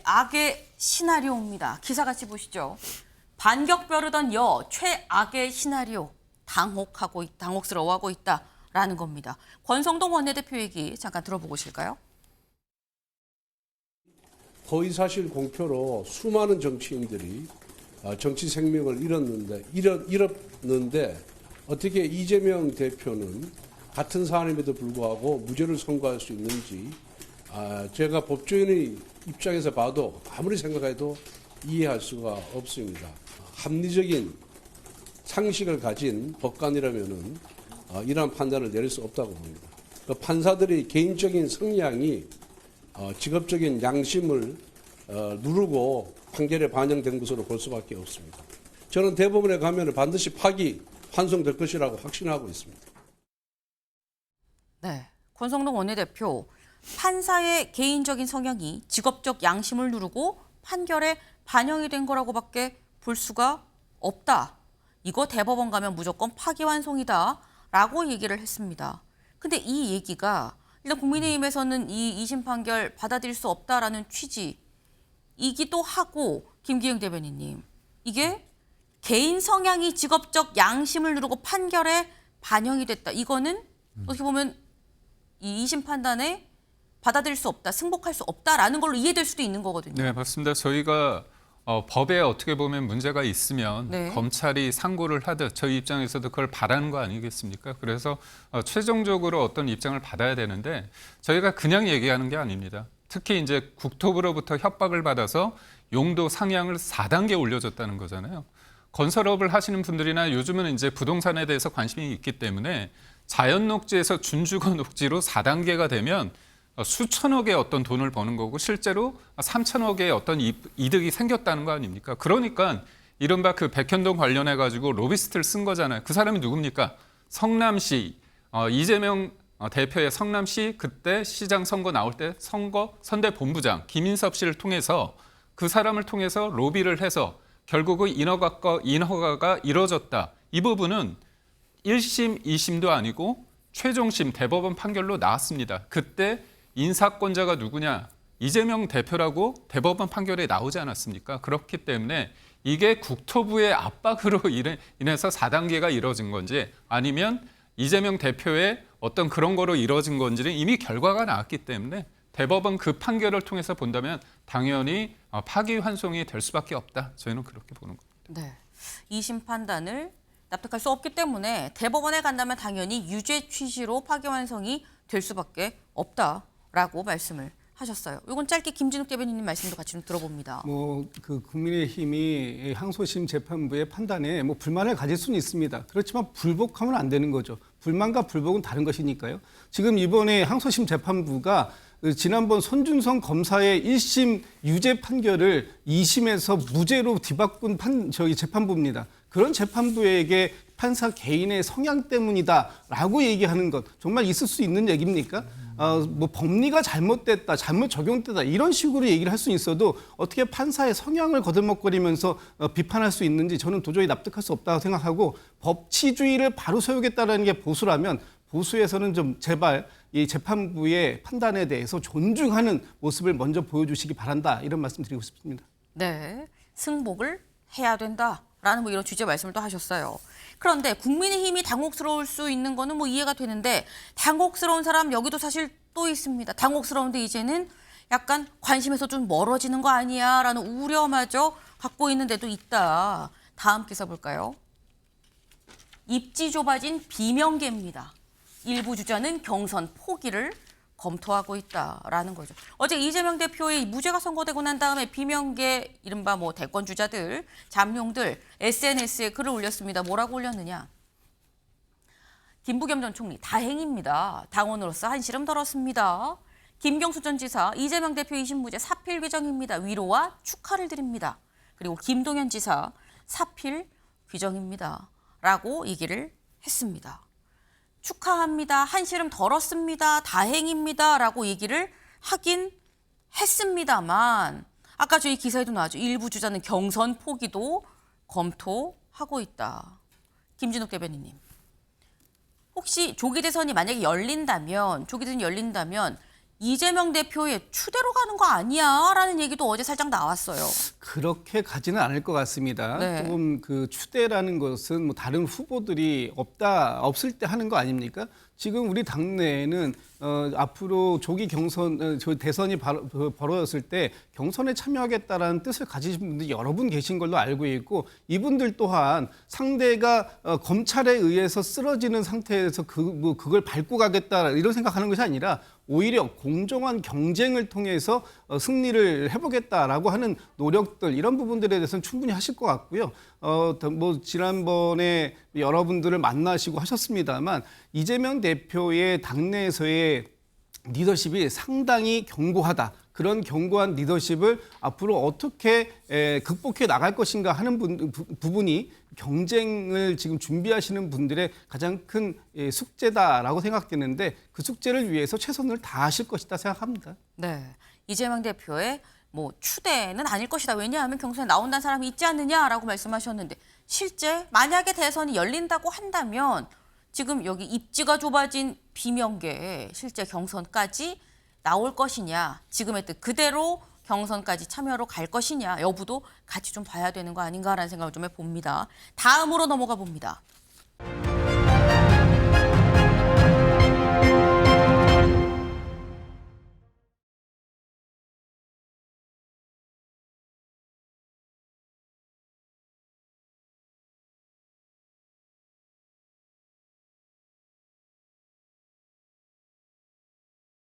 최악의 시나리오입니다. 기사 같이 보시죠. 반격 벼르던 최악의 시나리오 당혹스러워하고 있다라는 겁니다. 권성동 원내대표 얘기 잠깐 들어보고 오실까요? 허위사실 공표로 수많은 정치인들이 정치 생명을 잃었는데 어떻게 이재명 대표는 같은 사안임에도 불구하고 무죄를 선고할 수 있는지 제가 법조인의 입장에서 봐도 아무리 생각해도 이해할 수가 없습니다. 합리적인 상식을 가진 법관이라면은 이러한 판단을 내릴 수 없다고 봅니다. 그 판사들의 개인적인 성향이 직업적인 양심을 누르고 판결에 반영된 것으로 볼 수밖에 없습니다. 저는 대법원에 가면 반드시 파기 환송될 것이라고 확신하고 있습니다. 네, 권성동 원내대표 판사의 개인적인 성향이 직업적 양심을 누르고 판결에 반영이 된 거라고밖에 볼 수가 없다. 이거 대법원 가면 무조건 파기환송이다라고 얘기를 했습니다. 근데 이 얘기가 일단 국민의힘에서는 이 2심 판결 받아들일 수 없다라는 취지이기도 하고 김기영 대변인님, 이게 개인 성향이 직업적 양심을 누르고 판결에 반영이 됐다. 이거는 어떻게 보면 이 2심 판단에 받아들일 수 없다, 승복할 수 없다라는 걸로 이해될 수도 있는 거거든요. 네, 맞습니다. 저희가 법에 어떻게 보면 문제가 있으면 검찰이 상고를 하듯 저희 입장에서도 그걸 바라는 거 아니겠습니까? 그래서 최종적으로 어떤 입장을 받아야 되는데 저희가 그냥 얘기하는 게 아닙니다. 특히 이제 국토부로부터 협박을 받아서 용도 상향을 4단계 올려줬다는 거잖아요. 건설업을 하시는 분들이나 요즘은 이제 부동산에 대해서 관심이 있기 때문에 자연 녹지에서 준주거 녹지로 4단계가 되면 수천억의 어떤 돈을 버는 거고 실제로 3천억의 어떤 이득이 생겼다는 거 아닙니까? 그러니까 이른바 그 백현동 관련해 가지고 로비스트를 쓴 거잖아요. 그 사람이 누굽니까? 성남시 이재명 대표의 성남시 그때 시장 선거 나올 때 선대 본부장 김인섭 씨를 통해서 그 사람을 통해서 로비를 해서 결국은 인허가가 이뤄졌다. 이 부분은 1심, 2심도 아니고 최종심 대법원 판결로 나왔습니다. 그때 인사권자가 누구냐? 이재명 대표라고 대법원 판결에 나오지 않았습니까? 그렇기 때문에 이게 국토부의 압박으로 인해서 4단계가 이뤄진 건지 아니면 이재명 대표의 어떤 그런 거로 이뤄진 건지는 이미 결과가 나왔기 때문에 대법원 그 판결을 통해서 본다면 당연히 파기환송이 될 수밖에 없다. 저희는 그렇게 보는 겁니다. 네, 2심 판단을 납득할 수 없기 때문에 대법원에 간다면 당연히 유죄 취지로 파기환송이 될 수밖에 없다라고 말씀을 하셨어요. 이건 짧게 김진욱 대변인님 말씀도 같이 좀 들어봅니다. 그 국민의힘이 항소심 재판부의 판단에 불만을 가질 수는 있습니다. 그렇지만 불복하면 안 되는 거죠. 불만과 불복은 다른 것이니까요. 지금 이번에 항소심 재판부가 지난번 손준성 검사의 1심 유죄 판결을 2심에서 무죄로 뒤바꾼 재판부입니다. 그런 재판부에게 판사 개인의 성향 때문이다라고 얘기하는 것 정말 있을 수 있는 얘기입니까? 법리가 잘못됐다, 잘못 적용됐다 이런 식으로 얘기를 할 수 있어도 어떻게 판사의 성향을 거들먹거리면서 비판할 수 있는지 저는 도저히 납득할 수 없다고 생각하고 법치주의를 바로 세우겠다는 게 보수라면 보수에서는 좀 제발 이 재판부의 판단에 대해서 존중하는 모습을 먼저 보여주시기 바란다 이런 말씀 드리고 싶습니다. 네, 승복을 해야 된다라는 이런 취지의 말씀을 또 하셨어요. 그런데 국민의힘이 당혹스러울 수 있는 거는 이해가 되는데 당혹스러운 사람 여기도 사실 또 있습니다. 당혹스러운데 이제는 약간 관심에서 좀 멀어지는 거 아니야라는 우려마저 갖고 있는 데도 있다. 다음 기사 볼까요? 입지 좁아진 비명계입니다. 일부 주자는 경선 포기를 검토하고 있다라는 거죠. 어제 이재명 대표의 무죄가 선고되고 난 다음에 비명계 이른바 대권 주자들, 잠룡들 SNS에 글을 올렸습니다. 뭐라고 올렸느냐? 김부겸 전 총리 다행입니다. 당원으로서 한시름 덜었습니다. 김경수 전 지사 이재명 대표 2심 무죄 사필 규정입니다. 위로와 축하를 드립니다. 그리고 김동연 지사 사필 규정입니다. 라고 얘기를 했습니다. 축하합니다. 한시름 덜었습니다. 다행입니다. 라고 얘기를 하긴 했습니다만 아까 저희 기사에도 나왔죠. 일부 주자는 경선 포기도 검토하고 있다. 김진욱 대변인님. 혹시 조기 대선이 만약에 열린다면 이재명 대표의 추대로 가는 거 아니야라는 얘기도 어제 살짝 나왔어요. 그렇게 가지는 않을 것 같습니다. 네. 조금 그 추대라는 것은 뭐 다른 후보들이 없을 때 하는 거 아닙니까? 지금 우리 당내에는 앞으로 조기 경선, 대선이 벌어졌을 때 경선에 참여하겠다라는 뜻을 가지신 분들이 여러 분 계신 걸로 알고 있고, 이분들 또한 상대가 검찰에 의해서 쓰러지는 상태에서 그걸 밟고 가겠다 이런 생각하는 것이 아니라 오히려 공정한 경쟁을 통해서 승리를 해보겠다라고 하는 노력들, 이런 부분들에 대해서는 충분히 하실 것 같고요. 뭐 지난번에 여러분들을 만나시고 하셨습니다만, 이재명 대표의 당내에서의 리더십이 상당히 견고하다. 그런 견고한 리더십을 앞으로 어떻게 극복해 나갈 것인가 하는 부분이 경쟁을 지금 준비하시는 분들의 가장 큰 숙제다라고 생각되는데, 그 숙제를 위해서 최선을 다하실 것이다 생각합니다. 네, 이재명 대표의 뭐 추대는 아닐 것이다. 왜냐하면 경선에 나온다는 사람이 있지 않느냐라고 말씀하셨는데, 실제 만약에 대선이 열린다고 한다면 지금 여기 입지가 좁아진 비명계에 실제 경선까지 나올 것이냐, 지금의 뜻 그대로 경선까지 참여로 갈 것이냐 여부도 같이 좀 봐야 되는 거 아닌가라는 생각을 좀 해봅니다. 다음으로 넘어가 봅니다.